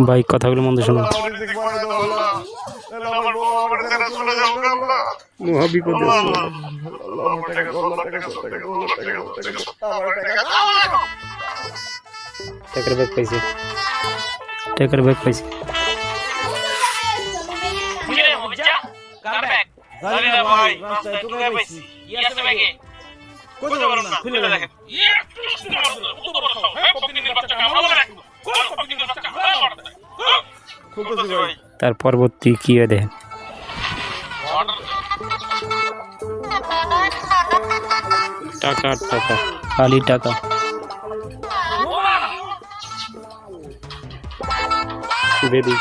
ভাই কথাগুলো মন্দ শোনো। মহাবিপদে টাকার ব্যাগ পাইছি, টাকার ব্যাগ পাইছি। তার পরবর্তী কি দেখেন, টাকা টাকা খালি টাকা। বেদি